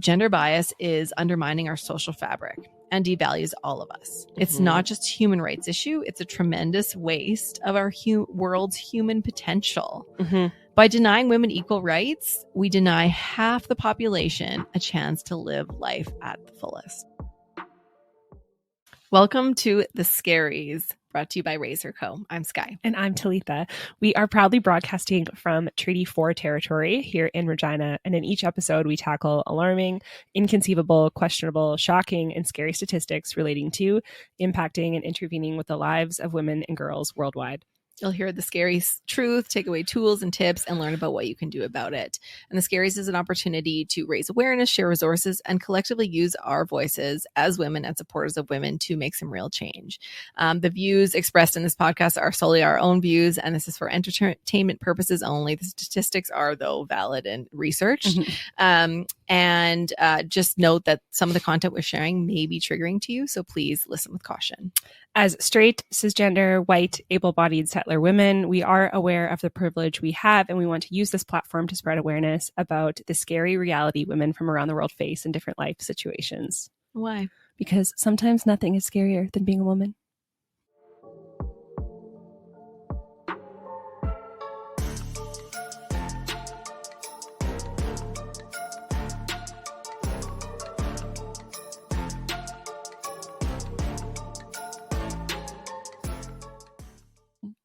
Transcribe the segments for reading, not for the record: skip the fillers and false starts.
gender bias is undermining our social fabric and devalues all of us. It's not just a human rights issue. It's a tremendous waste of our world's human potential. By denying women equal rights, we deny half the population a chance to live life at the fullest. Welcome to The Scaries, brought to you by Razor Co. I'm Sky. And I'm Talitha. We are proudly broadcasting from Treaty 4 territory here in Regina. And in each episode, we tackle alarming, inconceivable, questionable, shocking, and scary statistics relating to, impacting, and intervening with the lives of women and girls worldwide. You'll hear the scary truth, take away tools and tips, and learn about what you can do about it. And the Scaries is an opportunity to raise awareness, share resources, and collectively use our voices as women and supporters of women to make some real change. The views expressed in this podcast are solely our own views, and this is for entertainment purposes only. The statistics are, though, valid and researched. And just note that some of the content we're sharing may be triggering to you, so please listen with caution. As straight, cisgender, white, able-bodied settler women, we are aware of the privilege we have, and we want to use this platform to spread awareness about the scary reality women from around the world face in different life situations. Why? Because sometimes nothing is scarier than being a woman.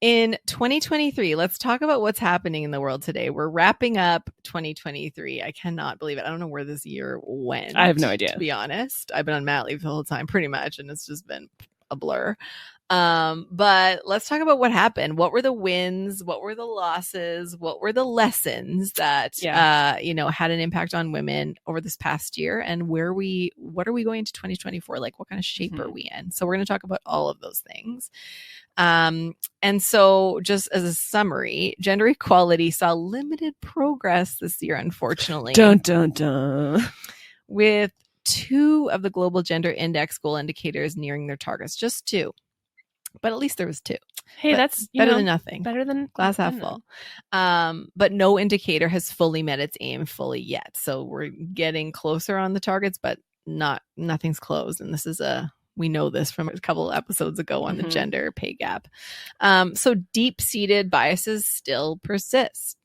In 2023, let's talk about what's happening in the world today. We're wrapping up 2023. I cannot believe it. I don't know where this year went. I have no idea. To be honest, I've been on mat leave the whole time pretty much, and it's just been a blur. But let's talk about what happened. What were the wins? What were the losses? What were the lessons that, had an impact on women over this past year? And what are we going to 2024? Like, what kind of shape are we in? So we're going to talk about all of those things. And so just as a summary, gender equality saw limited progress this year, unfortunately. Dun, dun, dun. With 2 of the global gender index goal indicators nearing their targets, just 2. But at least there was 2. Hey, that's better than nothing. Better than glass half full. But no indicator has fully met its aim fully yet. So we're getting closer on the targets, but nothing's closed. And this is we know this from a couple of episodes ago on the gender pay gap. So deep-seated biases still persist,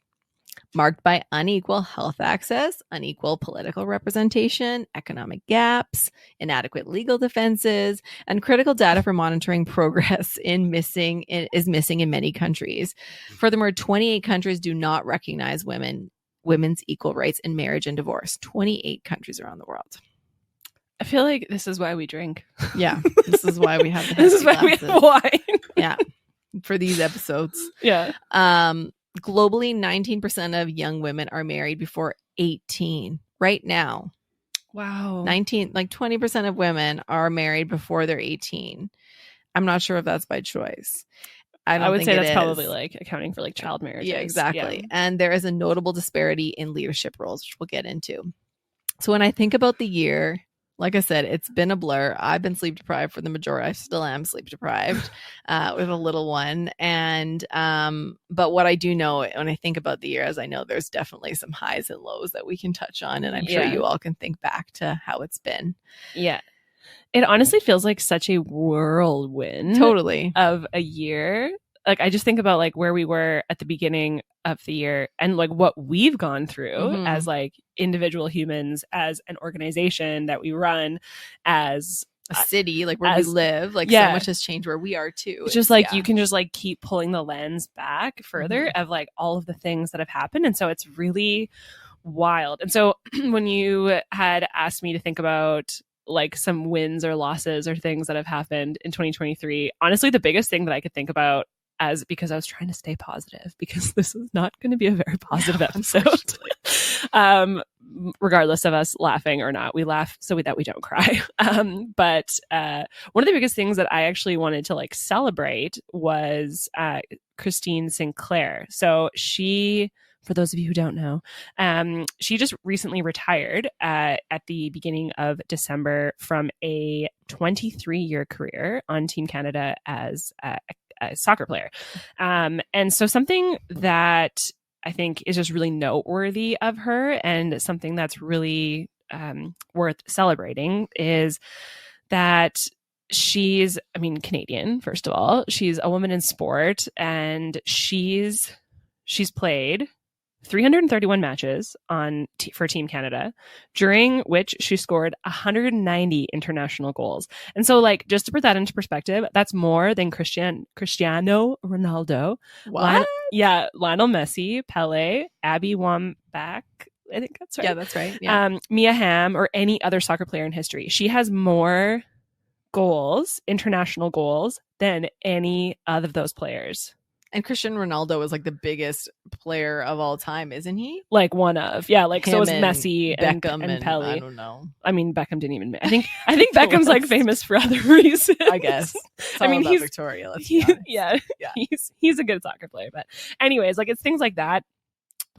marked by unequal health access, unequal political representation, economic gaps, inadequate legal defenses, and critical data for monitoring progress is missing in many countries. Furthermore, 28 countries do not recognize women's equal rights in marriage and divorce. 28 countries around the world. I feel like this is why we drink. Yeah, this is why we have the this is why we have wine. Yeah, for these episodes. Yeah. Globally, 19% of young women are married before 18 right now. Wow. 20% of women are married before they're 18. I'm not sure if that's by choice. I would say that's probably like accounting for like child marriages. Yeah, exactly. Yeah. And there is a notable disparity in leadership roles, which we'll get into. So when I think about the year, like I said, it's been a blur. I've been sleep deprived for the majority. I still am sleep deprived with a little one. And but what I do know when I think about the year, as I know there's definitely some highs and lows that we can touch on. And I'm sure you all can think back to how it's been. Yeah. It honestly feels like such a whirlwind. Totally. Of a year. Like, I just think about like where we were at the beginning of the year and like what we've gone through as like individual humans, as an organization that we run, as a city, like where we live, like so much has changed where we are too. It's just like, you can just like keep pulling the lens back further of like all of the things that have happened. And so it's really wild. And so when you had asked me to think about like some wins or losses or things that have happened in 2023, honestly, the biggest thing that I could think about, because I was trying to stay positive, because this is not going to be a very positive episode. Regardless of us laughing or not, we laugh so that we don't cry. But one of the biggest things that I actually wanted to like celebrate was Christine Sinclair. So she, for those of you who don't know, she just recently retired at the beginning of December from a 23-year career on Team Canada as a soccer player. And so something that I think is just really noteworthy of her, and something that's really worth celebrating is that she's, I mean, Canadian, first of all. She's a woman in sport, and she's played 331 matches for Team Canada, during which she scored 190 international goals. And so, like, just to put that into perspective, that's more than Cristiano Ronaldo, What? Lionel Messi, Pele, Abby Wambach, I think that's right. Yeah, that's right. Yeah. Mia Hamm, or any other soccer player in history. She has more goals, international goals, than any of those players. And Cristiano Ronaldo is like the biggest player of all time, isn't he? Like one of, yeah. Like, so is Messi Beckham and Pele. I don't know. I mean, Beckham didn't even. I think Beckham's like famous for other reasons. I guess. I mean, he's Victoria. Yeah. He's a good soccer player. But anyways, like, it's things like that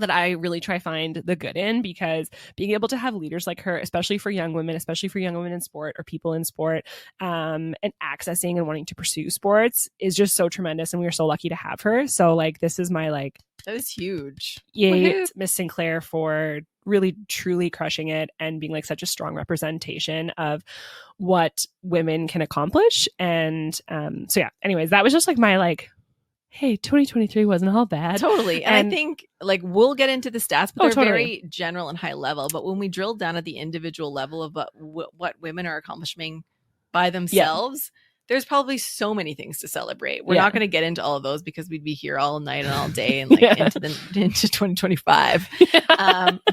I really try find the good in, because being able to have leaders like her, especially for young women in sport, or people in sport, and accessing and wanting to pursue sports, is just so tremendous. And we are so lucky to have her. So, like, this is my, like, that is huge. Yay, Miss Sinclair, for really truly crushing it and being like such a strong representation of what women can accomplish. And so yeah, anyways, that was just like my, like, hey, 2023 wasn't all bad. Totally. And I think, like, we'll get into the stats, but they're totally very general and high level. But when we drill down at the individual level of what women are accomplishing by themselves, there's probably so many things to celebrate. We're not going to get into all of those, because we'd be here all night and all day and, like, into 2025.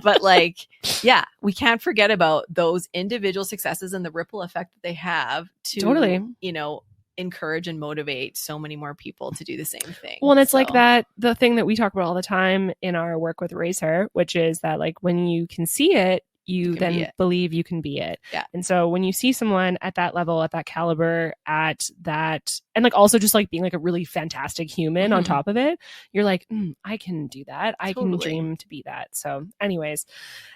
But, like, yeah, we can't forget about those individual successes and the ripple effect that they have to, you know, encourage and motivate so many more people to do the same thing. Well, and it's like that, the thing that we talk about all the time in our work with Raise Her, which is that, like, when you can see it, you then believe you can be it. Yeah. And so when you see someone at that level, at that caliber, at that, and, like, also just, like, being like a really fantastic human on top of it, you're like, I can do that. I can dream to be that. So anyways,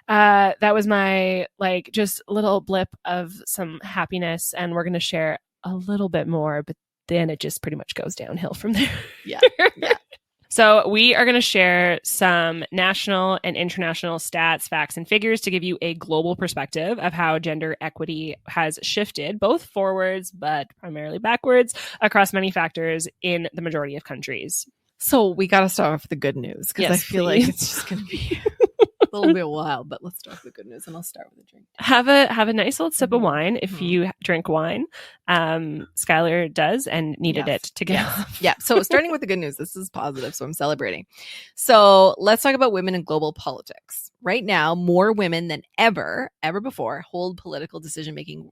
that was my, like, just little blip of some happiness, and we're going to share a little bit more, but then it just pretty much goes downhill from there. Yeah. So we are going to share some national and international stats, facts, and figures to give you a global perspective of how gender equity has shifted, both forwards but primarily backwards, across many factors in the majority of countries. So we got to start off with the good news, because I feel like it's just going to be a little bit wild, but let's start with the good news, and I'll start with a drink. Have a nice little sip of wine if you drink wine. Skylar does, and needed it to get off. Yeah. So starting with the good news, this is positive, so I'm celebrating. So let's talk about women in global politics. Right now, more women than ever before hold political decision-making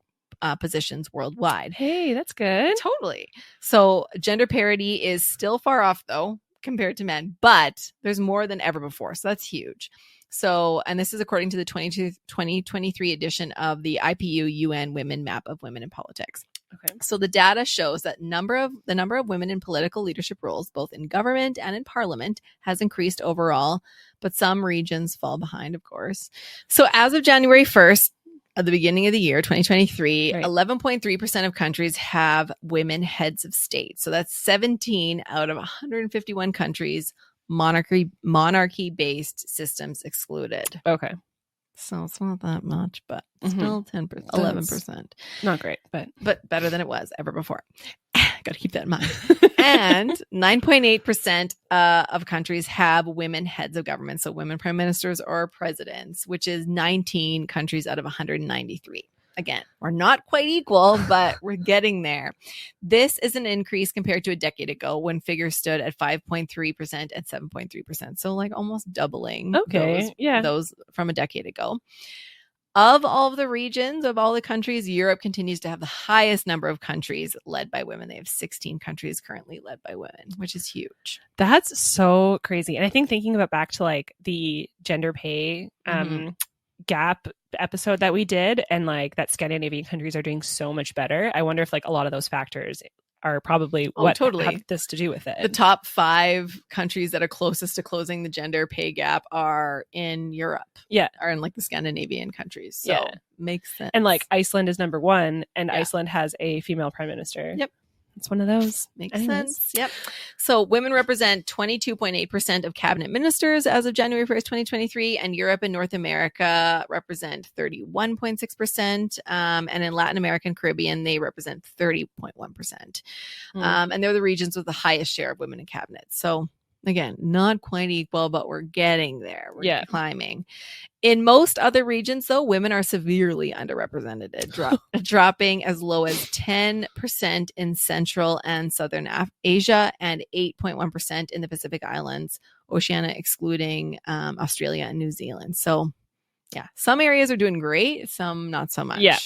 positions worldwide. Hey, that's good. Totally. So gender parity is still far off, though, compared to men, but there's more than ever before. So that's huge. So, and this is according to the 2023 edition of the IPU UN Women Map of Women in Politics. Okay. So the data shows that the number of women in political leadership roles, both in government and in parliament, has increased overall, but some regions fall behind, of course. So as of January 1st, at the beginning of the year, 2023, 11.3% of countries have women heads of state. So that's 17 out of 151 countries, monarchy-based systems excluded. Okay. So it's not that much, but still 10%, 11%. Not great, but better than it was ever before. Got to keep that in mind. And 9.8% of countries have women heads of government, so women prime ministers or presidents, which is 19 countries out of 193. Again, we're not quite equal, but we're getting there. This is an increase compared to a decade ago, when figures stood at 5.3% and 7.3%. So, like, almost doubling those from a decade ago. Of all of the regions, of all the countries, Europe continues to have the highest number of countries led by women. They have 16 countries currently led by women, which is huge. That's so crazy. And I think thinking about back to, like, the gender pay gap episode that we did, and, like, that Scandinavian countries are doing so much better, I wonder if, like, a lot of those factors are probably have this to do with it. The top 5 countries that are closest to closing the gender pay gap are in Europe. Yeah. Are in, like, the Scandinavian countries. So makes sense. And, like, Iceland is number 1, and Iceland has a female prime minister. Yep. It's one of those. Makes sense. Yep. So women represent 22.8% of cabinet ministers as of January 1st, 2023, and Europe and North America represent 31.6%. And in Latin America and Caribbean, they represent 30.1%. And they're the regions with the highest share of women in cabinet. So again, not quite equal, but we're getting there. We're climbing. In most other regions, though, women are severely underrepresented, dropping as low as 10% in Central and Southern Asia and 8.1% in the Pacific Islands, Oceania excluding Australia and New Zealand. So, yeah, some areas are doing great, some not so much. Yeah.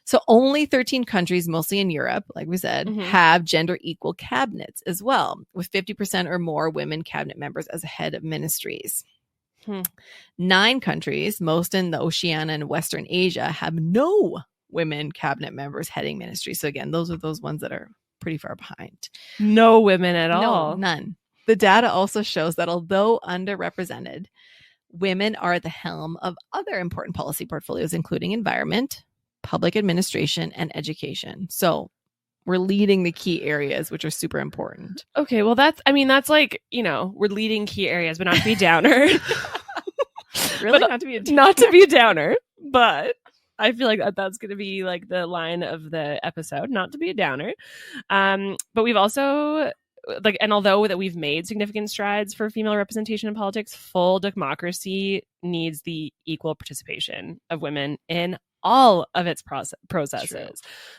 So only 13 countries, mostly in Europe, like we said, have gender equal cabinets as well, with 50% or more women cabinet members as head of ministries. 9 countries, most in the Oceania and Western Asia, have no women cabinet members heading ministries. So again, those are those ones that are pretty far behind. No women at all. No, none. The data also shows that although underrepresented, women are at the helm of other important policy portfolios, including environment, public administration, and education. So we're leading the key areas, which are super important. Okay, well, that's like, we're leading key areas, but not to be downer. Really? Not to be a downer, but I feel like that's going to be like the line of the episode, not to be a downer. But we've also and although that we've made significant strides for female representation in politics, full democracy needs the equal participation of women in all of its processes. True.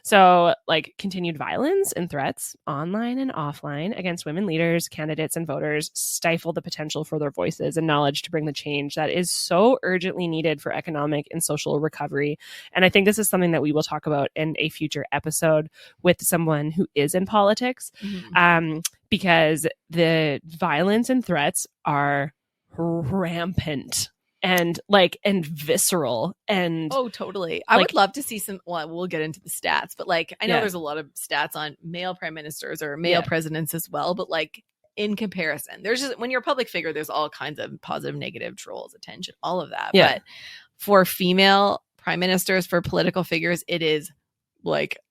So continued violence and threats online and offline against women leaders, candidates, and voters stifle the potential for their voices and knowledge to bring the change that is so urgently needed for economic and social recovery. And I think this is something that we will talk about in a future episode with someone who is in politics, because the violence and threats are rampant. And visceral and totally. I would love to see some. Well, we'll get into the stats, but I know there's a lot of stats on male prime ministers or male presidents as well. But in comparison, there's just when you're a public figure, there's all kinds of positive, negative, trolls, attention, all of that. Yeah. But for female prime ministers, for political figures, it is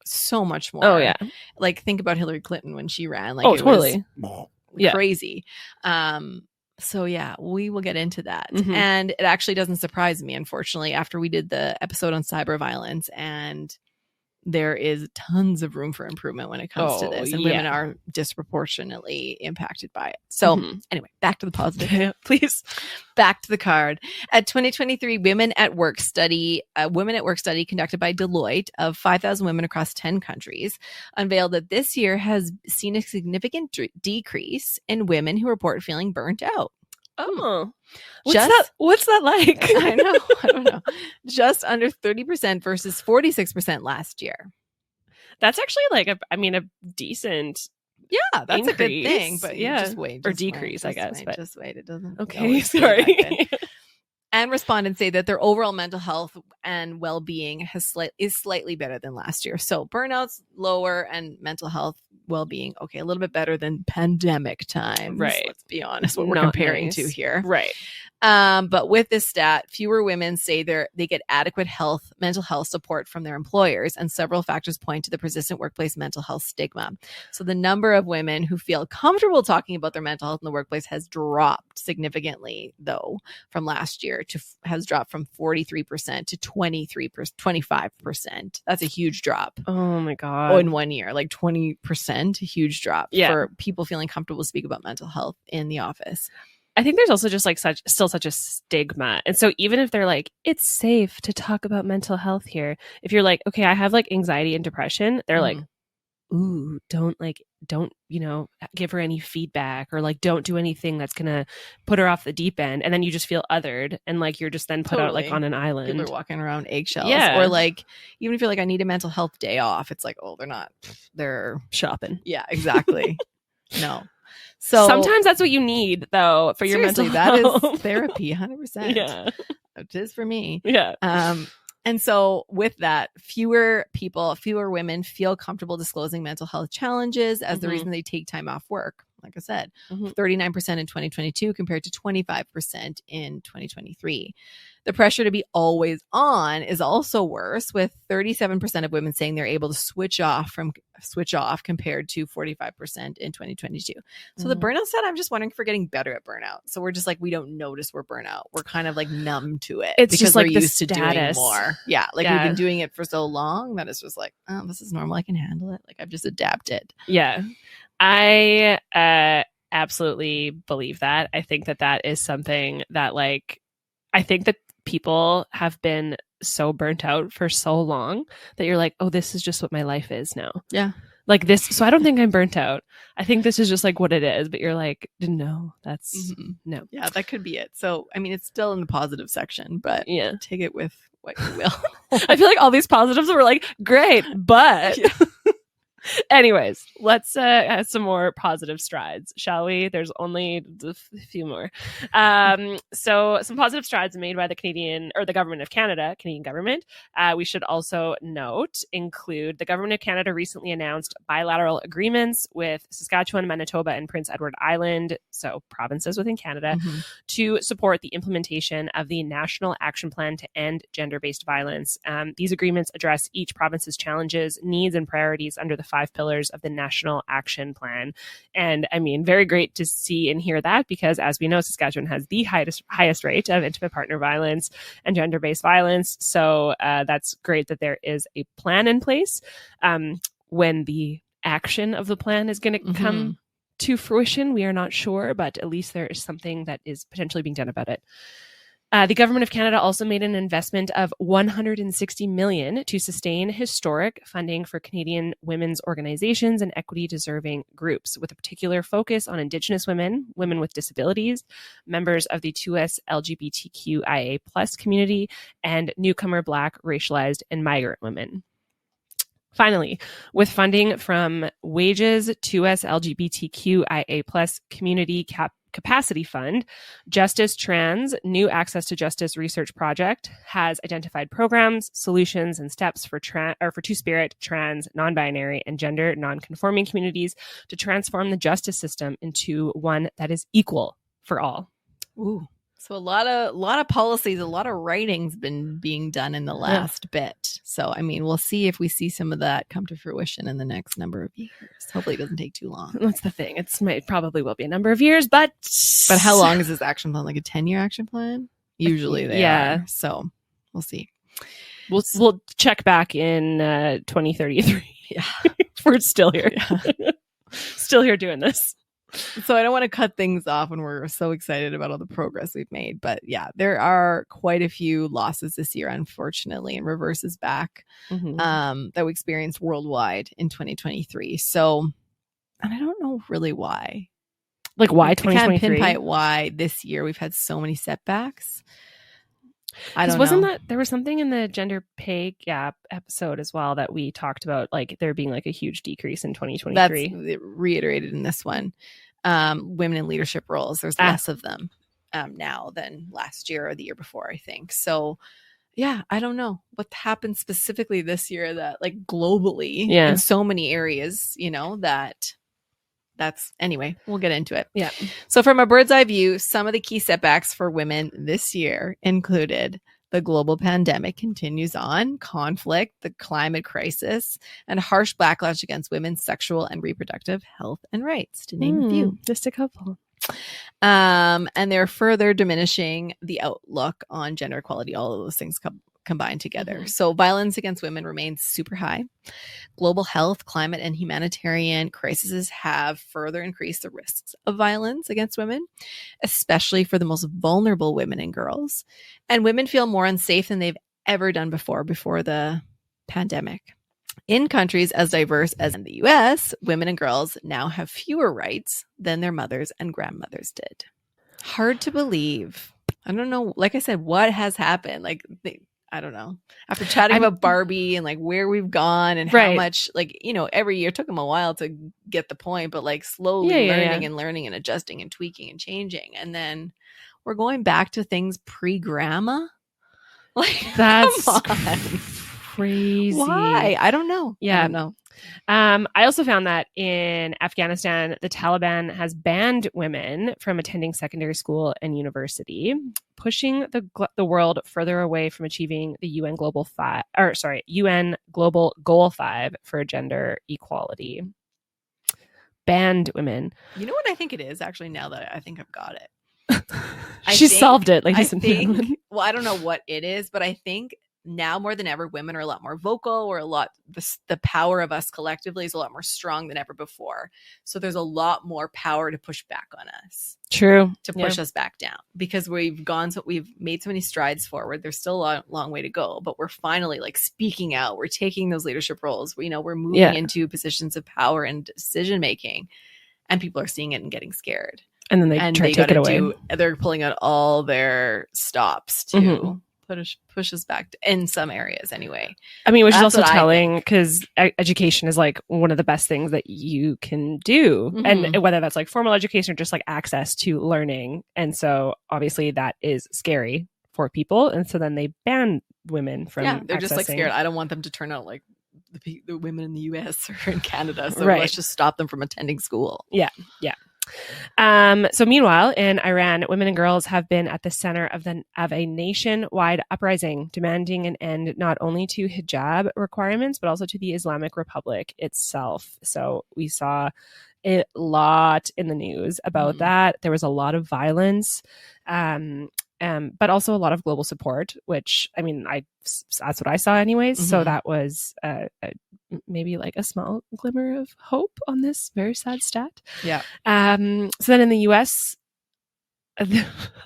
so much more. Oh yeah. Think about Hillary Clinton when she ran. Totally. Crazy. So yeah, we will get into that. And it actually doesn't surprise me, unfortunately, after we did the episode on cyber violence, and there is tons of room for improvement when it comes to this, and women are disproportionately impacted by it. So anyway, back to the positive, please. Back to the card. At 2023 Women at Work study conducted by Deloitte of 5,000 women across 10 countries unveiled that this year has seen a significant decrease in women who report feeling burnt out. Oh, what's that like? I know. I don't know. Just under 30% versus 46% last year. That's actually a decent. Yeah, that's increase. A good thing. But just wait. Or decrease, wait, I guess. Wait, just wait. It doesn't. Okay, sorry. And respondents say that their overall mental health and well-being is slightly better than last year. So burnouts lower and mental health well-being, okay, a little bit better than pandemic times. Right. Let's be honest, what we're comparing to here. Right. But with this stat, fewer women say they get adequate mental health support from their employers, and several factors point to the persistent workplace mental health stigma. So the number of women who feel comfortable talking about their mental health in the workplace has dropped significantly, though, from last year has dropped from 43% to 25%. That's a huge drop. Oh my God. Oh, in 1 year, 20%, a huge drop for people feeling comfortable to speak about mental health in the office. I think there's also just still such a stigma. And so even if they're it's safe to talk about mental health here, if you're okay, I have anxiety and depression, they're ooh, don't give her any feedback, or don't do anything that's going to put her off the deep end. And then you just feel othered, and you're just then put out on an island. People are walking around eggshells. Yeah. Or even if you're I need a mental health day off, it's oh, they're shopping. Yeah, exactly. No. So sometimes that's what you need, though, for your mental health. That is therapy, 100%. Yeah, it is for me. Yeah. And so with that, fewer women feel comfortable disclosing mental health challenges as the reason they take time off work. Like I said, 39% in 2022 compared to 25% in 2023. The pressure to be always on is also worse, with 37% of women saying they're able to switch off from switch off compared to 45% in 2022. So the burnout stat, I'm just wondering if we're getting better at burnout. So we're just like, we don't notice we're burnout. We're kind of like numb to it. It's because just like we're the used to doing status. more. Yeah. Like we've been doing it for so long that it's just like, oh, this is normal. I can handle it. Like I've just adapted. Yeah. I absolutely believe that. I think that is something that like, I think that people have been so burnt out for so long that you're like, oh, this is just what my life is now. Yeah. Like this. So I don't think I'm burnt out. I think this is just like what it is. But you're like, no, that's no. Yeah, that could be it. So, I mean, it's still in the positive section, but yeah, take it with what you will. I feel like all these positives were like, great, but anyways, let's add some more positive strides, shall we? There's only a few more. So some positive strides made by the Canadian government. We should also note include the government of Canada recently announced bilateral agreements with Saskatchewan, Manitoba, and Prince Edward Island, so provinces within Canada, to support the implementation of the National Action Plan to End Gender-Based Violence. These agreements address each province's challenges, needs, and priorities under the 5 pillars of the National Action Plan. And I mean, very great to see and hear that, because as we know, Saskatchewan has the highest rate of intimate partner violence and gender-based violence. So that's great that there is a plan in place. When the action of the plan is going to come to fruition, we are not sure, but at least there is something that is potentially being done about it. The government of Canada also made an investment of $160 million to sustain historic funding for Canadian women's organizations and equity-deserving groups, with a particular focus on Indigenous women, women with disabilities, members of the 2S LGBTQIA+ community, and newcomer Black, racialized, and migrant women. Finally, with funding from Wages 2S LGBTQIA+ Community Capacity Fund, Justice Trans New Access to Justice Research Project has identified programs, solutions, and steps for Two-Spirit, trans, non-binary, and gender non-conforming communities to transform the justice system into one that is equal for all. Ooh. So a lot of policies, a lot of writing's been being done in the last bit. So, I mean, we'll see if we see some of that come to fruition in the next number of years. Hopefully it doesn't take too long. That's the thing. It probably will be a number of years, but how long is this action plan? Like a 10-year action plan? Usually they are. So we'll see. We'll check back in 2033. Yeah. We're still here. Yeah. Still here doing this. So I don't want to cut things off when we're so excited about all the progress we've made. But yeah, there are quite a few losses this year, unfortunately, and reverses back that we experienced worldwide in 2023. So, and I don't know really why. Like why 2023? I can't pinpoint why this year we've had so many setbacks. I don't know. Wasn't that there was something in the gender pay gap episode as well that we talked about, like there being like a huge decrease in 2023? That's reiterated in this one. Women in leadership roles, there's less of them now than last year or the year before, I think. So yeah, I don't know what happened specifically this year that like globally in so many areas, you know, that's anyway, we'll get into it. Yeah. So from a bird's eye view, some of the key setbacks for women this year included the global pandemic continues on, conflict, the climate crisis, and harsh backlash against women's sexual and reproductive health and rights, to name a few. Just a couple. And they're further diminishing the outlook on gender equality, all of those things combined together. So violence against women remains super high. Global health, climate, and humanitarian crises have further increased the risks of violence against women, especially for the most vulnerable women and girls. And women feel more unsafe than they've ever done before the pandemic. In countries as diverse as in the US, women and girls now have fewer rights than their mothers and grandmothers did. Hard to believe. I don't know. Like I said, what has happened? Like, I don't know. After chatting about Barbie and like where we've gone and how much, like, you know, every year took them a while to get the point, but like slowly learning and adjusting and tweaking and changing. And then we're going back to things pre-grandma. Like, that's crazy. Why? I don't know. Yeah. I don't know. I also found that in Afghanistan, the Taliban has banned women from attending secondary school and university, pushing the world further away from achieving the UN Global Goal 5 for gender equality. Banned women. You know what I think it is, actually, now that I think I've got it. She solved it, ladies and gentlemen. Well, I don't know what it is, but I think now more than ever, women are a lot more vocal, or the power of us collectively is a lot more strong than ever before. So there's a lot more power to push back on us. True. To push us back down, because we've made so many strides forward. There's still a long way to go, but we're finally like speaking out. We're taking those leadership roles. We're moving into positions of power and decision making, and people are seeing it and getting scared. And then they try to take it away. They're pulling out all their stops to push us back in some areas anyway. I mean, which is also telling, because education is like one of the best things that you can do. And whether that's like formal education or just like access to learning. And so obviously that is scary for people. And so then they ban women from they're just like scared. I don't want them to turn out like the women in the US or in Canada. So let's just stop them from attending school. Yeah. So meanwhile, in Iran, women and girls have been at the center of a nationwide uprising demanding an end not only to hijab requirements, but also to the Islamic Republic itself. So we saw a lot in the news about that. There was a lot of violence, but also a lot of global support, which, I mean, that's what I saw anyways. So that was maybe like a small glimmer of hope on this very sad stat. Yeah. So then in the US, I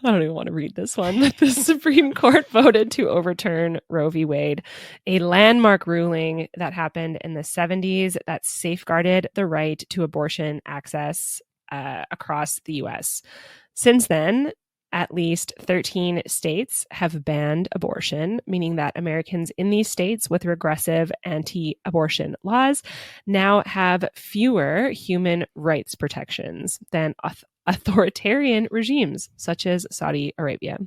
don't even want to read this one. The Supreme Court voted to overturn Roe v. Wade, a landmark ruling that happened in the 70s that safeguarded the right to abortion access across the US. Since then, at least 13 states have banned abortion, meaning that Americans in these states with regressive anti-abortion laws now have fewer human rights protections than authoritarian regimes such as Saudi Arabia.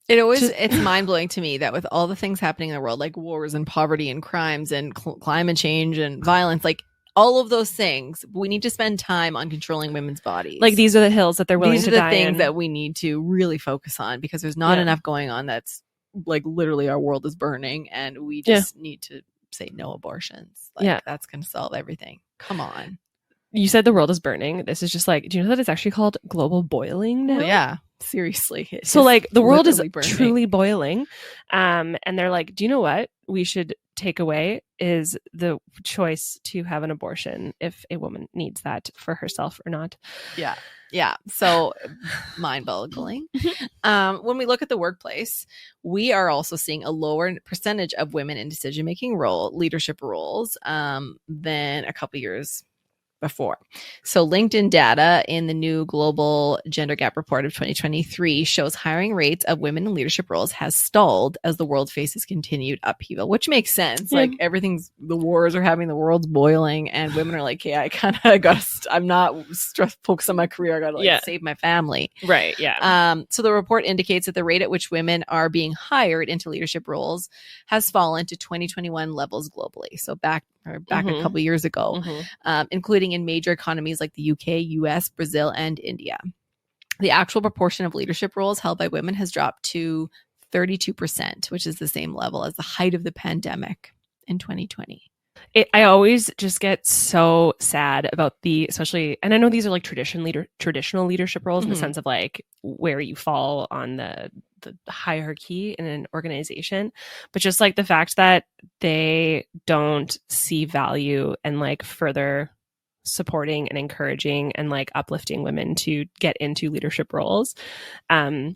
It's mind-blowing to me that with all the things happening in the world, like wars and poverty and crimes and climate change and violence, like all of those things, we need to spend time on controlling women's bodies. Like, these are the hills that they're willing to die in. These are the things that we need to really focus on, because there's not enough going on. That's like literally our world is burning, and we just need to say no abortions. Like, that's going to solve everything. Come on. You said the world is burning. This is just like, do you know that it's actually called global boiling now? Well, yeah, seriously. So like the world is truly boiling. And they're like, do you know what we should take away is the choice to have an abortion if a woman needs that for herself or not. Yeah. So mind-boggling. When we look at the workplace, we are also seeing a lower percentage of women in decision-making leadership roles than a couple years before. So LinkedIn data in the new Global Gender Gap Report of 2023 shows hiring rates of women in leadership roles has stalled as the world faces continued upheaval, which makes sense. Like, the wars are happening, the world's boiling, and women are like, I kind of I'm not focused on my career. I got to save my family. Right. Yeah. So the report indicates that the rate at which women are being hired into leadership roles has fallen to 2021 levels globally. So back a couple years ago, including in major economies like the UK, US, Brazil, and India. The actual proportion of leadership roles held by women has dropped to 32%, which is the same level as the height of the pandemic in 2020. I always just get so sad about especially, and I know these are like traditional leadership roles in the sense of like where you fall on the hierarchy in an organization, but just like the fact that they don't see value and like further supporting and encouraging and like uplifting women to get into leadership roles. I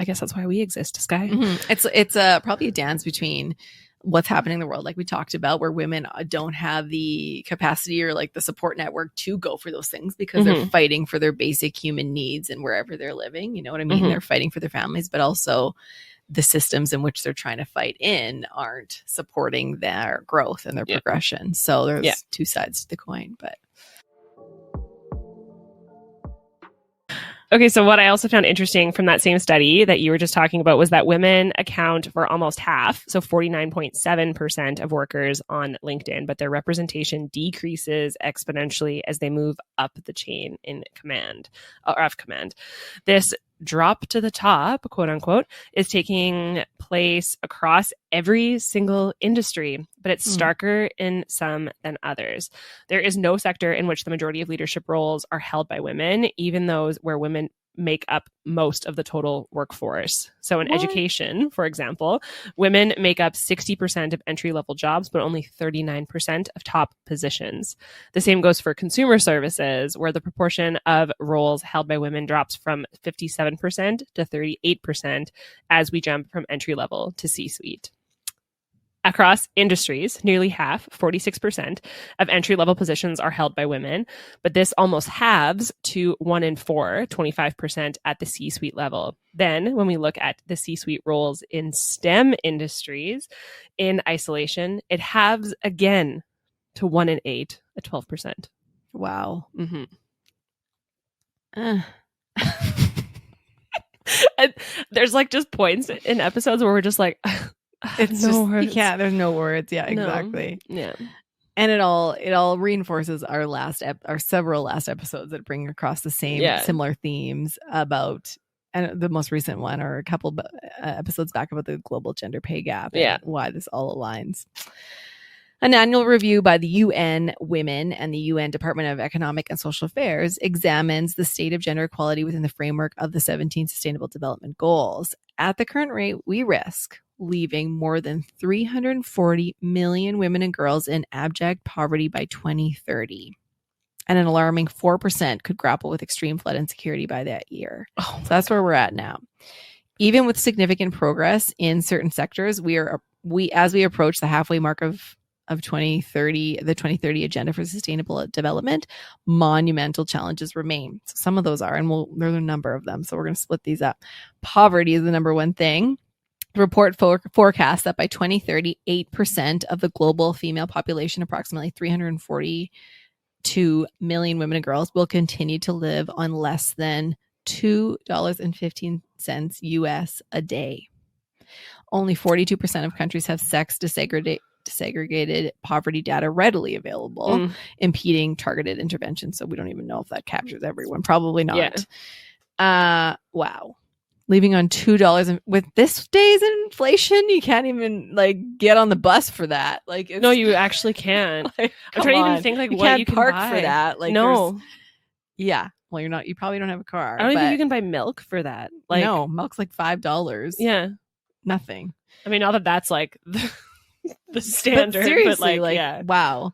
guess that's why we exist, Sky. It's probably a dance between what's happening in the world, like we talked about, where women don't have the capacity or like the support network to go for those things because they're fighting for their basic human needs and wherever they're living. You know what I mean? They're fighting for their families, but also the systems in which they're trying to fight in aren't supporting their growth and their progression. So there's two sides to the coin, but Okay, so what I also found interesting from that same study that you were just talking about was that women account for almost half, so 49.7% of workers on LinkedIn, but their representation decreases exponentially as they move up the chain in command, or of command. This drop to the top, quote unquote, is taking place across every single industry, but it's starker in some than others. There is no sector in which the majority of leadership roles are held by women, even those where women make up most of the total workforce. So in education, for example, women make up 60% of entry-level jobs, but only 39% of top positions. The same goes for consumer services, where the proportion of roles held by women drops from 57% to 38% as we jump from entry-level to C-suite. Across industries, nearly half, 46%, of entry-level positions are held by women, but this almost halves to 1 in 4, 25% at the C-suite level. Then, when we look at the C-suite roles in STEM industries, in isolation, it halves again to 1 in 8, at 12%. Wow. Mm-hmm. There's like just points in episodes where we're just like... It's no just words. You can't. There's no words. Yeah, exactly. No. Yeah, and it all reinforces our several last episodes that bring across the same similar themes about, and the most recent one or a couple episodes back about the global gender pay gap and why this all aligns. An annual review by the UN Women and the UN Department of Economic and Social Affairs examines the state of gender equality within the framework of the 17 Sustainable Development Goals. At the current rate, we risk leaving more than 340 million women and girls in abject poverty by 2030. And an alarming 4% could grapple with extreme flood insecurity by that year. So that's where we're at now. Even with significant progress in certain sectors, as we approach the halfway mark of 2030, the 2030 Agenda for Sustainable Development, monumental challenges remain. So some of those are, and there's a number of them. So we're going to split these up. Poverty is the number one thing. The report forecasts that by 2030, 8% of the global female population, approximately 342 million women and girls, will continue to live on less than $2.15 US a day. Only 42% of countries have sex disaggregated poverty data readily available, impeding targeted intervention. So we don't even know if that captures everyone. Probably not. Wow. Leaving on $2 with this day's inflation, you can't even get on the bus for that. No, you actually can't. I'm trying to even think you what can't you can park buy for that. No. Yeah. Well, you're not. You probably don't have a car. I don't think you can buy milk for that. No, milk's $5. Yeah. Nothing. I mean, not that that's the standard. But seriously, but wow.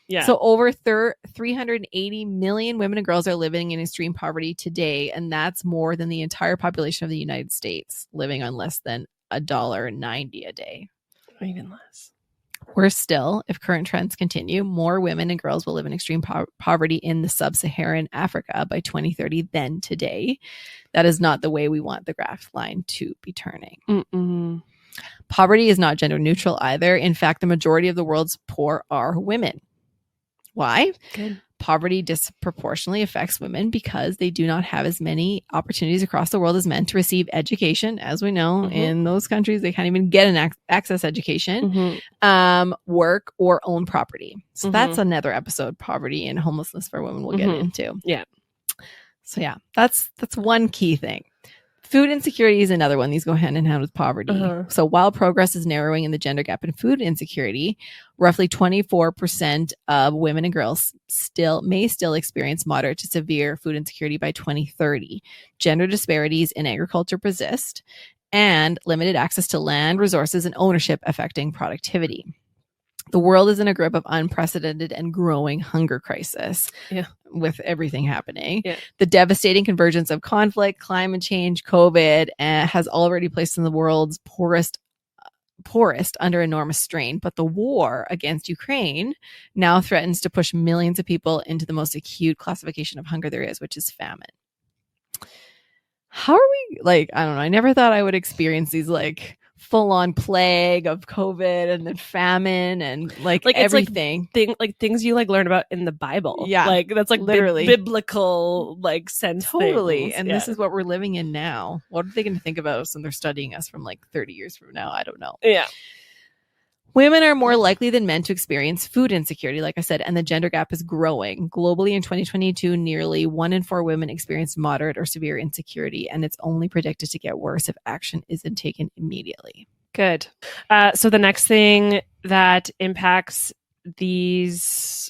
Yeah. So over 380 million women and girls are living in extreme poverty today, and that's more than the entire population of the United States, living on less than $1.90 a day. Or even less. Worse still, if current trends continue, more women and girls will live in extreme poverty in the sub-Saharan Africa by 2030 than today. That is not the way we want the graph line to be turning. Mm-mm. Poverty is not gender neutral either. In fact, the majority of the world's poor are women. Why? Good. Poverty disproportionately affects women because they do not have as many opportunities across the world as men to receive education. As we know, in those countries, they can't even get an access education, work, or own property. So that's another episode, poverty and homelessness for women we'll get into. Yeah. So yeah, that's one key thing. Food insecurity is another one. These go hand in hand with poverty. So while progress is narrowing in the gender gap in food insecurity, roughly 24% of women and girls may still experience moderate to severe food insecurity by 2030. Gender disparities in agriculture persist, and limited access to land, resources, and ownership affecting productivity. The world is in a grip of unprecedented and growing hunger crisis. Yeah. With everything happening. Yeah. The devastating convergence of conflict, climate change, COVID has already placed the world's poorest under enormous strain. But the war against Ukraine now threatens to push millions of people into the most acute classification of hunger there is, which is famine. How are we I don't know. I never thought I would experience these full-on plague of COVID and then famine and like everything. Like things you like learn about in the Bible. Yeah, like that's like literally biblical like sense. Totally. Things. And this is what we're living in now. What are they going to think about us when they're studying us from like 30 years from now? I don't know. Yeah. Women are more likely than men to experience food insecurity, like I said, and the gender gap is growing. Globally in 2022, nearly 1 in 4 women experienced moderate or severe insecurity, and it's only predicted to get worse if action isn't taken immediately. Good. So the next thing that impacts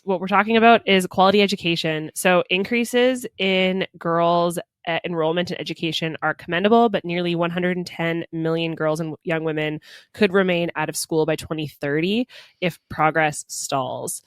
what we're talking about is quality education. So increases in girls' enrollment in education are commendable, but nearly 110 million girls and young women could remain out of school by 2030 if progress stalls.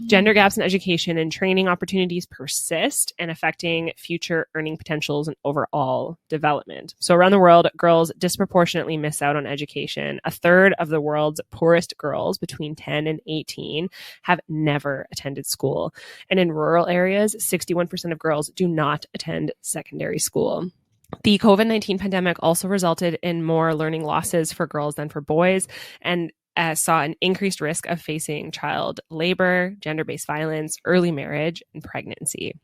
Gender gaps in education and training opportunities persist and affecting future earning potentials and overall development. So around the world, girls disproportionately miss out on education. A third of the world's poorest girls between 10 and 18 have never attended school. And in rural areas, 61% of girls do not attend secondary school. The COVID-19 pandemic also resulted in more learning losses for girls than for boys, and saw an increased risk of facing child labor, gender-based violence, early marriage, and pregnancy.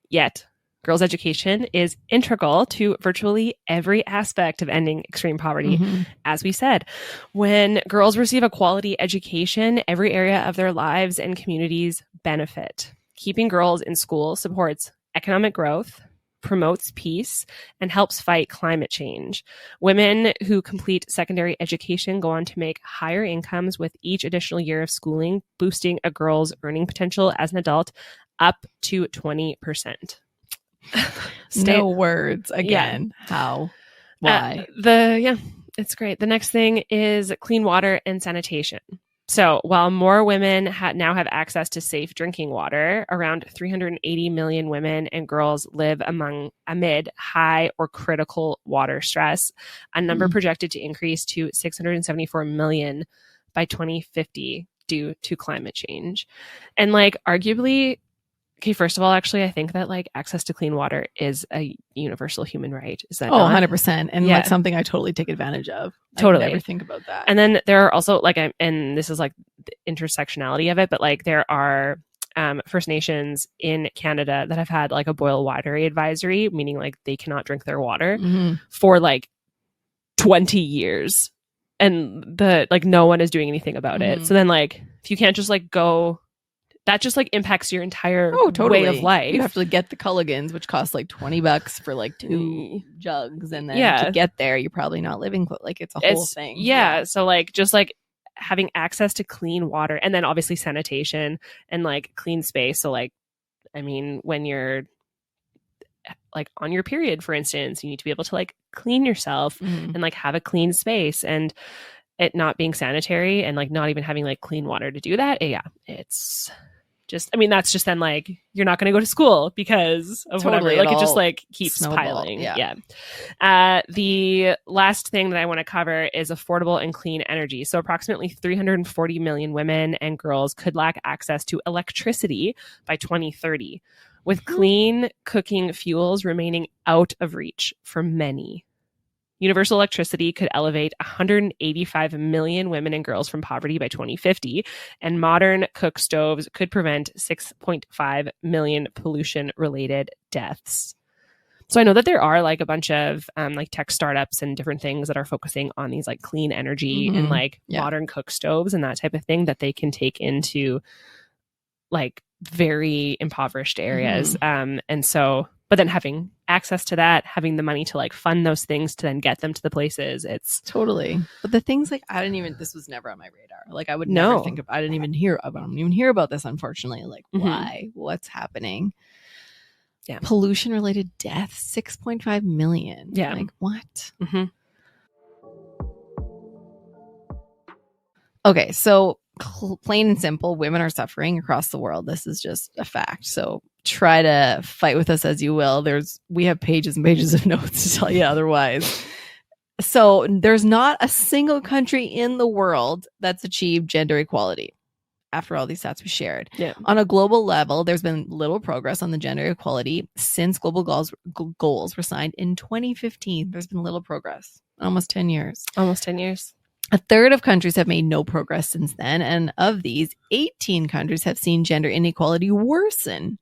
Yet, girls' education is integral to virtually every aspect of ending extreme poverty. Mm-hmm. As we said, when girls receive a quality education, every area of their lives and communities benefit. Keeping girls in school supports economic growth, promotes peace, and helps fight climate change. Women who complete secondary education go on to make higher incomes with each additional year of schooling, boosting a girl's earning potential as an adult up to 20%. No words again. Yeah. How? Why? It's great. The next thing is clean water and sanitation. So while more women now have access to safe drinking water, around 380 million women and girls live amid high or critical water stress, a number projected to increase to 674 million by 2050 due to climate change. And like arguably, okay, first of all, actually, I think that like access to clean water is a universal human right. Is that not? 100%. And like something I totally take advantage of. Totally. I never think about that. And then there are also like, and this is like the intersectionality of it, but like there are First Nations in Canada that have had like a boil water advisory, meaning like they cannot drink their water for like 20 years. And no one is doing anything about it. So then like, if you can't just like go, that just like impacts your entire way of life. You have to get the Culligans, which costs like $20 for like 2 jugs, and then to get there, you're probably not living like it's a whole thing. Yeah, so like just like having access to clean water, and then obviously sanitation and like clean space. So like, I mean, when you're like on your period, for instance, you need to be able to like clean yourself and like have a clean space, and it not being sanitary and like not even having like clean water to do that. Yeah, it's just, I mean, that's just then like, you're not going to go to school because of whatever. Like it just like keeps piling. Yeah. The last thing that I want to cover is affordable and clean energy. So approximately 340 million women and girls could lack access to electricity by 2030, with clean cooking fuels remaining out of reach for many. Universal electricity could elevate 185 million women and girls from poverty by 2050, and modern cook stoves could prevent 6.5 million pollution-related deaths. So I know that there are like a bunch of like tech startups and different things that are focusing on these like clean energy and like modern cook stoves and that type of thing that they can take into like very impoverished areas. And so, but then having access to that, having the money to like fund those things to then get them to the places, it's totally. But the things like this was never on my radar. Like I would never think of, I don't even hear about this, unfortunately. Like why? What's happening? Yeah. Pollution related deaths, 6.5 million. Yeah. Like what? Okay. So plain and simple, women are suffering across the world. This is just a fact. So try to fight with us as you will. We have pages and pages of notes to tell you otherwise. So there's not a single country in the world that's achieved gender equality after all these stats we shared. Yeah. On a global level, there's been little progress on the gender equality since global goals were signed in 2015. There's been little progress. Almost 10 years. Almost 10 years. A third of countries have made no progress since then. And of these, 18 countries have seen gender inequality worsen,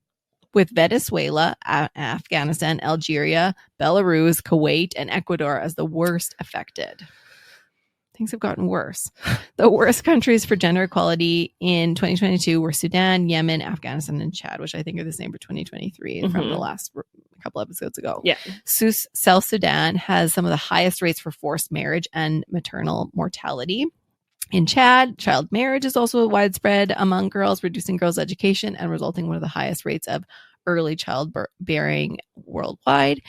with Venezuela, Afghanistan, Algeria, Belarus, Kuwait, and Ecuador as the worst affected. Things have gotten worse. The worst countries for gender equality in 2022 were Sudan, Yemen, Afghanistan, and Chad, which I think are the same for 2023 from the last couple episodes ago. Yeah. South Sudan has some of the highest rates for forced marriage and maternal mortality. In Chad, child marriage is also widespread among girls, reducing girls' education and resulting in one of the highest rates of early childbearing worldwide.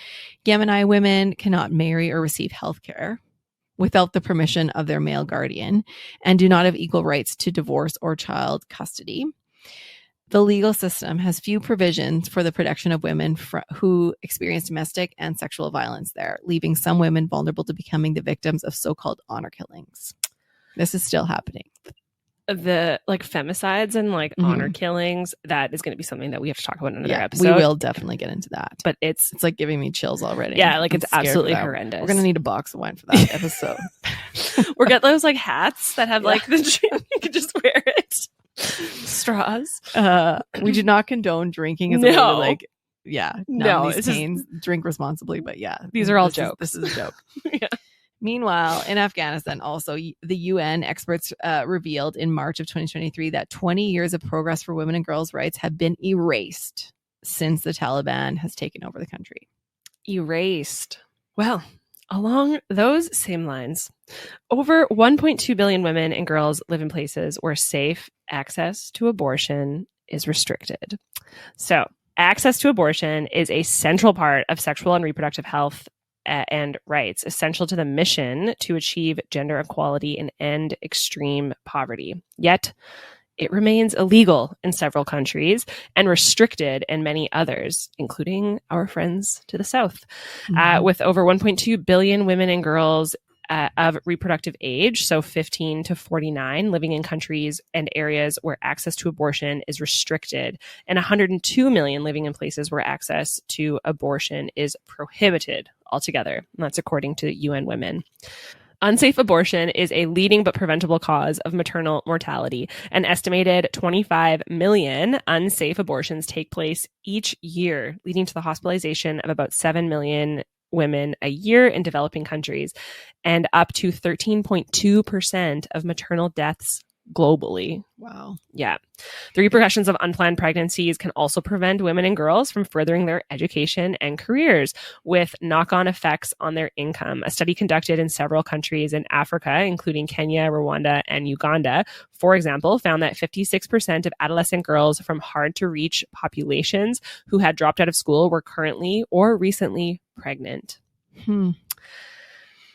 Yemeni women cannot marry or receive health care without the permission of their male guardian and do not have equal rights to divorce or child custody. The legal system has few provisions for the protection of women who experience domestic and sexual violence there, leaving some women vulnerable to becoming the victims of so-called honor killings. This is still happening. The femicides and honor killings, that is going to be something that we have to talk about in another episode. We will definitely get into that. But it's like giving me chills already. Yeah, it's absolutely horrendous. We're going to need a box of wine for that episode. Or get those hats that have you can just wear it. Straws. We do not condone drinking as a way to numb these pains. Drink responsibly, but these are all jokes. This is a joke. Meanwhile, in Afghanistan, also, the UN experts revealed in March of 2023 that 20 years of progress for women and girls' rights have been erased since the Taliban has taken over the country. Erased. Well, along those same lines, over 1.2 billion women and girls live in places where safe access to abortion is restricted. So, access to abortion is a central part of sexual and reproductive health and rights, essential to the mission to achieve gender equality and end extreme poverty. Yet, it remains illegal in several countries and restricted in many others, including our friends to the south. With over 1.2 billion women and girls of reproductive age, so 15 to 49, living in countries and areas where access to abortion is restricted, and 102 million living in places where access to abortion is prohibited altogether. And that's according to UN Women. Unsafe abortion is a leading but preventable cause of maternal mortality. An estimated 25 million unsafe abortions take place each year, leading to the hospitalization of about 7 million women a year in developing countries, and up to 13.2% of maternal deaths globally. Wow. Yeah. The repercussions of unplanned pregnancies can also prevent women and girls from furthering their education and careers, with knock-on effects on their income. A study conducted in several countries in Africa, including Kenya, Rwanda, and Uganda, for example, found that 56% of adolescent girls from hard-to-reach populations who had dropped out of school were currently or recently pregnant.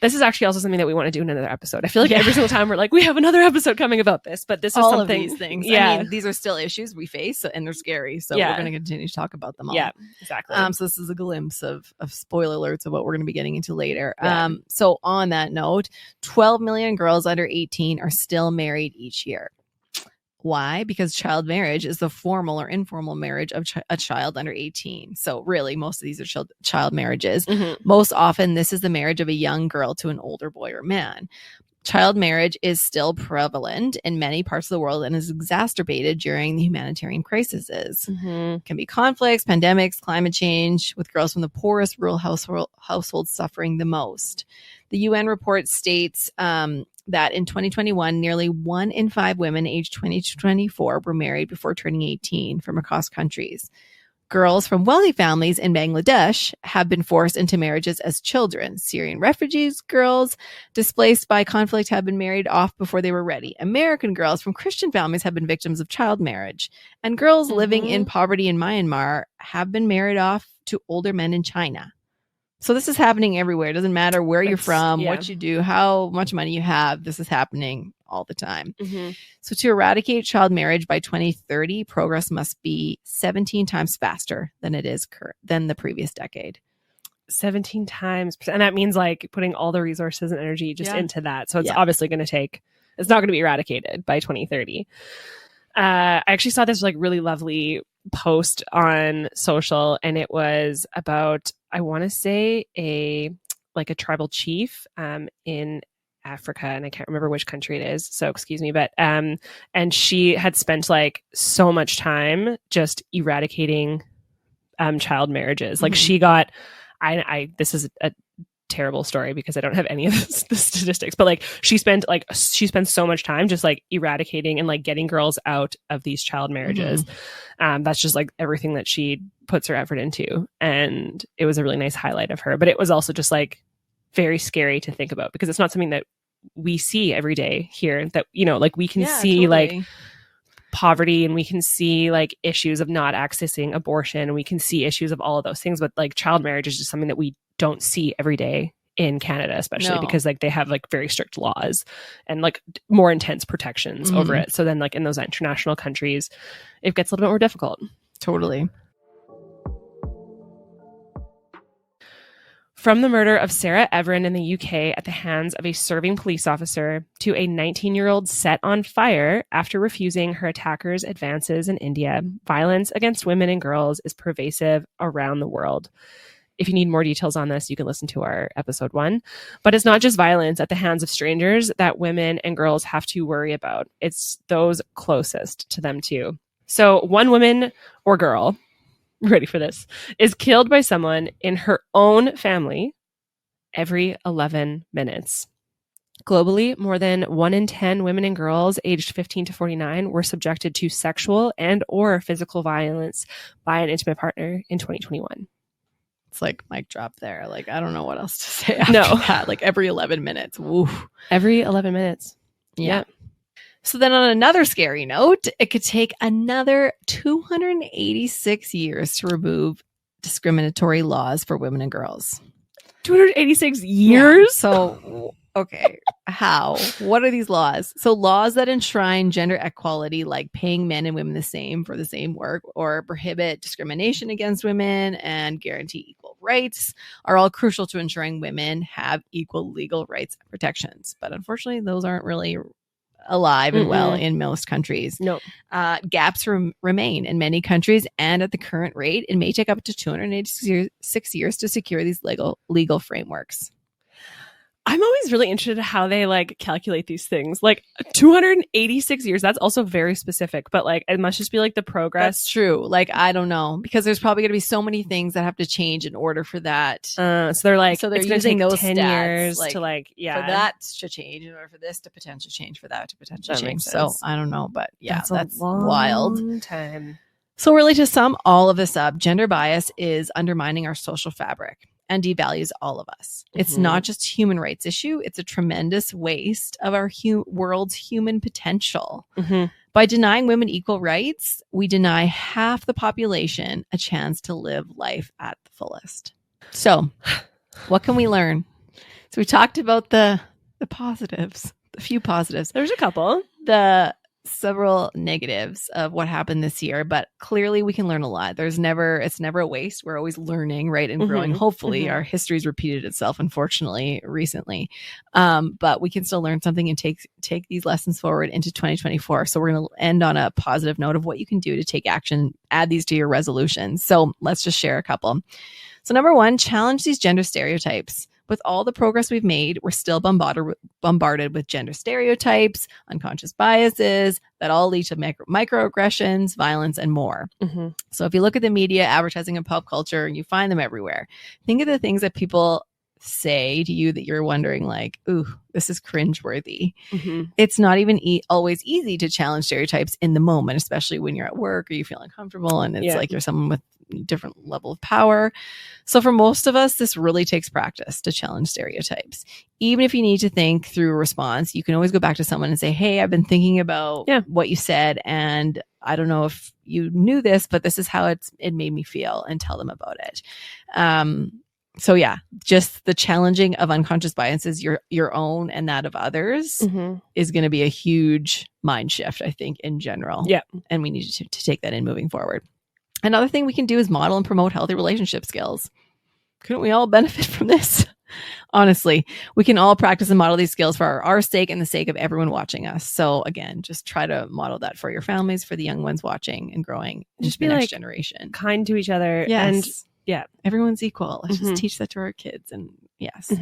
This is actually also something that we want to do in another episode. I feel like every single time we're like, we have another episode coming about this, but this is all something. Of these things. Yeah. I mean, these are still issues we face and they're scary. So we're going to continue to talk about them all. Yeah, exactly. So this is a glimpse of spoiler alerts of what we're going to be getting into later. Yeah. So on that note, 12 million girls under 18 are still married each year. Why? Because child marriage is the formal or informal marriage of a child under 18. So really, most of these are child marriages. Most often, this is the marriage of a young girl to an older boy or man. Child marriage is still prevalent in many parts of the world and is exacerbated during the humanitarian crises. Can be conflicts, pandemics, climate change, with girls from the poorest rural households suffering the most. The UN report states that in 2021, nearly 1 in 5 women aged 20 to 24 were married before turning 18 from across countries. Girls from wealthy families in Bangladesh have been forced into marriages as children. Syrian refugees girls displaced by conflict have been married off before they were ready. American girls from Christian families have been victims of child marriage. And girls living in poverty in Myanmar have been married off to older men in China. So this is happening everywhere. It doesn't matter where you're from, what you do, how much money you have. This is happening all the time. So to eradicate child marriage by 2030, progress must be 17 times faster than it is than the previous decade. 17 times. And that means putting all the resources and energy just into that. So it's obviously going to it's not going to be eradicated by 2030. I actually saw this really lovely post on social, and it was about, I want to say a tribal chief in Africa, and I can't remember which country it is, so excuse me, but and she had spent like so much time just eradicating child marriages. Like she got, I this is a terrible story because I don't have any of the statistics, but like she spent so much time just like eradicating and like getting girls out of these child marriages. That's just like everything that she puts her effort into, and it was a really nice highlight of her. But it was also just like very scary to think about because it's not something that we see every day here, that, you know, like we can see like poverty, and we can see like issues of not accessing abortion, and we can see issues of all of those things, but like child marriage is just something that we don't see every day in Canada, especially because like they have like very strict laws and like more intense protections over it. So then like in those international countries, it gets a little bit more difficult. Totally. From the murder of Sarah Everin in the UK at the hands of a serving police officer to a 19-year-old set on fire after refusing her attacker's advances in India, violence against women and girls is pervasive around the world. If you need more details on this, you can listen to our episode 1. But it's not just violence at the hands of strangers that women and girls have to worry about. It's those closest to them too. So one woman or girl, ready for this, is killed by someone in her own family every 11 minutes. Globally, more than 1 in 10 women and girls aged 15 to 49 were subjected to sexual and or physical violence by an intimate partner in 2021. It's like mic drop there. Like, I don't know what else to say after that. Like every 11 minutes. Woo. Every 11 minutes. Yeah. So then on another scary note, it could take another 286 years to remove discriminatory laws for women and girls. 286 years? Yeah. So, okay. How? What are these laws? So laws that enshrine gender equality, like paying men and women the same for the same work, or prohibit discrimination against women and guarantee equal rights, are all crucial to ensuring women have equal legal rights and protections. But unfortunately, those aren't really alive and well in most countries. No. Gaps remain in many countries, and at the current rate, it may take up to 286 years to secure these legal frameworks. I'm always really interested in how they like calculate these things. Like 286 years, that's also very specific, but like it must just be like the progress. That's true. Like, I don't know, because there's probably going to be so many things that have to change in order for that. So they're like, so they're it's using take those 10 stats, years like, to like, for that to change, in order for this to potentially change, for that to potentially change. So I don't know, but yeah, that's wild. Time. So really, to sum all of this up, gender bias is undermining our social fabric and devalues all of us. It's not just a human rights issue. It's a tremendous waste of our world's human potential. By denying women equal rights, we deny half the population a chance to live life at the fullest. So what can we learn? So we talked about the positives, the few positives. There's a couple. The several negatives of what happened this year, but clearly we can learn a lot. It's never a waste. We're always learning, right? And growing. Hopefully our history's repeated itself, unfortunately, recently. But we can still learn something and take these lessons forward into 2024. So we're going to end on a positive note of what you can do to take action, add these to your resolutions. So let's just share a couple. So number 1, challenge these gender stereotypes. With all the progress we've made, we're still bombarded with gender stereotypes, unconscious biases that all lead to microaggressions, violence, and more. So if you look at the media, advertising, and pop culture, you find them everywhere. Think of the things that people say to you that you're wondering like, ooh, this is cringeworthy. It's not even always easy to challenge stereotypes in the moment, especially when you're at work or you feel uncomfortable and it's like you're someone with different level of power. So for most of us, this really takes practice to challenge stereotypes. Even if you need to think through a response, you can always go back to someone and say, hey, I've been thinking about what you said, and I don't know if you knew this, but this is how it made me feel, and tell them about it. So yeah, just the challenging of unconscious biases, your own and that of others, is going to be a huge mind shift, I think, in general. Yeah. And we need to take that in moving forward. Another thing we can do is model and promote healthy relationship skills. Couldn't we all benefit from this? Honestly, we can all practice and model these skills for our sake and the sake of everyone watching us. So again, just try to model that for your families, for the young ones watching and growing, just the next generation. Kind to each other. Yes. And yeah, everyone's equal. Let's just teach that to our kids. And yes.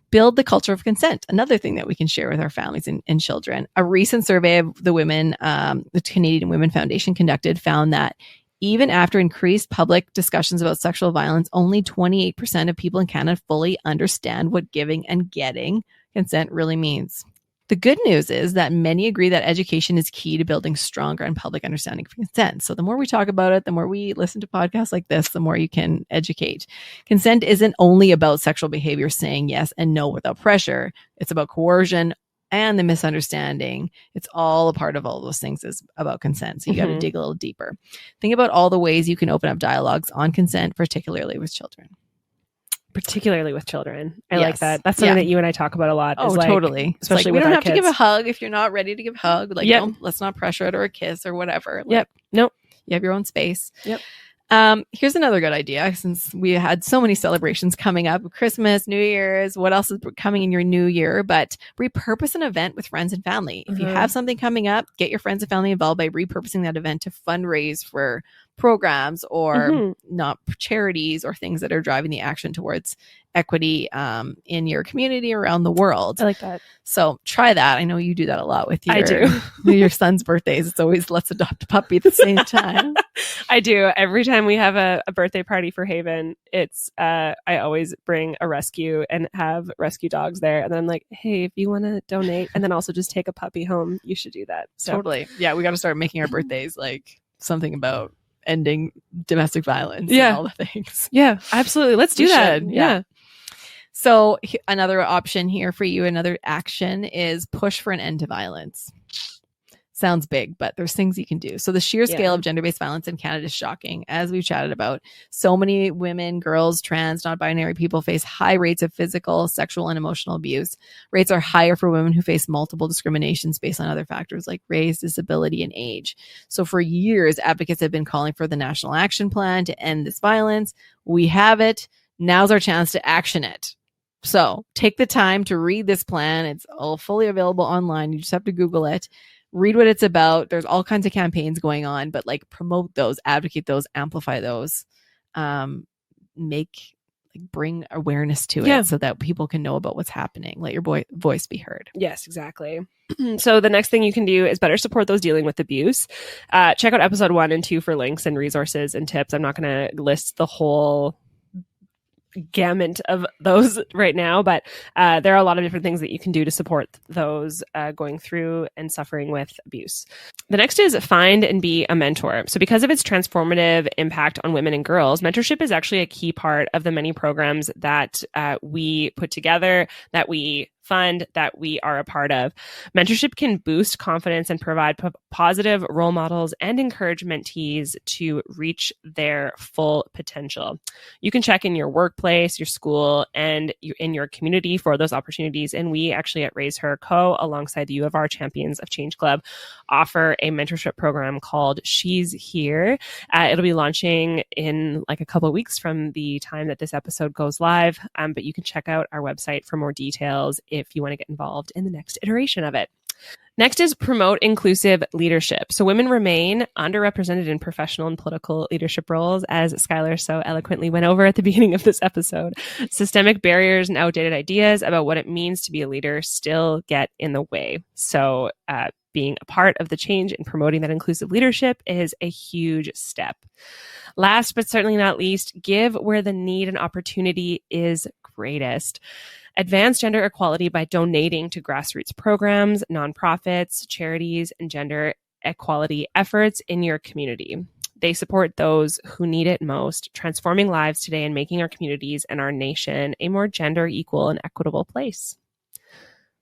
Build the culture of consent. Another thing that we can share with our families and children. A recent survey of the women, the Canadian Women Foundation conducted, found that even after increased public discussions about sexual violence, only 28% of people in Canada fully understand what giving and getting consent really means. The good news is that many agree that education is key to building stronger and public understanding of consent. So the more we talk about it, the more we listen to podcasts like this, the more you can educate. Consent isn't only about sexual behavior, saying yes and no without pressure. It's about coercion and the misunderstanding. It's all a part of all those things is about consent. So you got to dig a little deeper. Think about all the ways you can open up dialogues on consent, particularly with children. I like that. That's something that you and I talk about a lot. Oh, totally. Especially we with don't our have kids. to give a hug if you're not ready to give a hug. Like, let's not pressure it or a kiss or whatever. Yep. Nope. You have your own space. Yep. Here's another good idea, since we had so many celebrations coming up, Christmas, New Year's, what else is coming in your new year, but repurpose an event with friends and family. If you have something coming up, get your friends and family involved by repurposing that event to fundraise for programs or not charities or things that are driving the action towards equity in your community around the world. I like that. So try that. I know you do that a lot with I do. your son's birthdays. It's always let's adopt a puppy at the same time. I do. Every time we have a birthday party for Haven, it's I always bring a rescue and have rescue dogs there. And then I'm like, hey, if you want to donate and then also just take a puppy home, you should do that. So. Totally. Yeah, we got to start making our birthdays like something about ending domestic violence and all the things. Yeah, absolutely. Let's do that. Yeah. So another option here for you, another action is push for an end to violence. Sounds big, but there's things you can do. So the sheer scale of gender-based violence in Canada is shocking. As we've chatted about, so many women, girls, trans, non-binary people face high rates of physical, sexual, and emotional abuse. Rates are higher for women who face multiple discriminations based on other factors like race, disability, and age. So for years, advocates have been calling for the National Action Plan to end this violence. We have it. Now's our chance to action it. So take the time to read this plan. It's all fully available online. You just have to Google it. Read what it's about. There's all kinds of campaigns going on, but like promote those, advocate those, amplify those, bring awareness to it so that people can know about what's happening. Let your voice be heard. Yes, exactly. So the next thing you can do is better support those dealing with abuse. Check out episode 1 and 2 for links and resources and tips. I'm not going to list the whole gamut of those right now, but there are a lot of different things that you can do to support those going through and suffering with abuse. The next is find and be a mentor. So because of its transformative impact on women and girls, mentorship is actually a key part of the many programs that we put together, that we fund, that we are a part of. Mentorship can boost confidence and provide positive role models and encourage mentees to reach their full potential. You can check in your workplace, your school, and in your community for those opportunities. And we actually at Raise Her Co., alongside the U of R Champions of Change Club, offer a mentorship program called She's Here. It'll be launching in like a couple of weeks from the time that this episode goes live. But you can check out our website for more details if you want to get involved in the next iteration of it. Next is promote inclusive leadership. So women remain underrepresented in professional and political leadership roles, as Skylar so eloquently went over at the beginning of this episode. Systemic barriers and outdated ideas about what it means to be a leader still get in the way. So being a part of the change and promoting that inclusive leadership is a huge step. Last but certainly not least, give where the need and opportunity is greatest. Advance gender equality by donating to grassroots programs, nonprofits, charities, and gender equality efforts in your community. They support those who need it most, transforming lives today and making our communities and our nation a more gender equal and equitable place.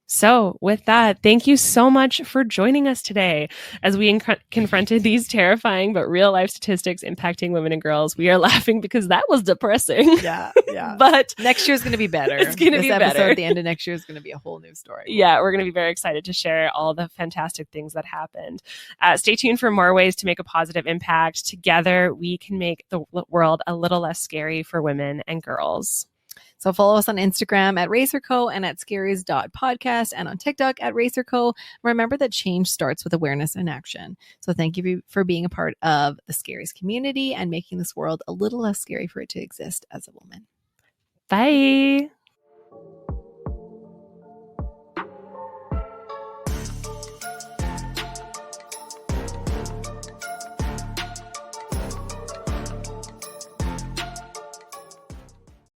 So with that, thank you so much for joining us today as we confronted these terrifying but real life statistics impacting women and girls. We are laughing because that was depressing. Yeah. But next year's going to be better. It's going to be better. At the end of next year is going to be a whole new story. Yeah, we're going to be very excited to share all the fantastic things that happened. Stay tuned for more ways to make a positive impact. Together, we can make the world a little less scary for women and girls. So follow us on Instagram at RacerCo and at scaries.podcast and on TikTok at RacerCo. Remember that change starts with awareness and action. So thank you for being a part of the Scaries community and making this world a little less scary for it to exist as a woman. Bye.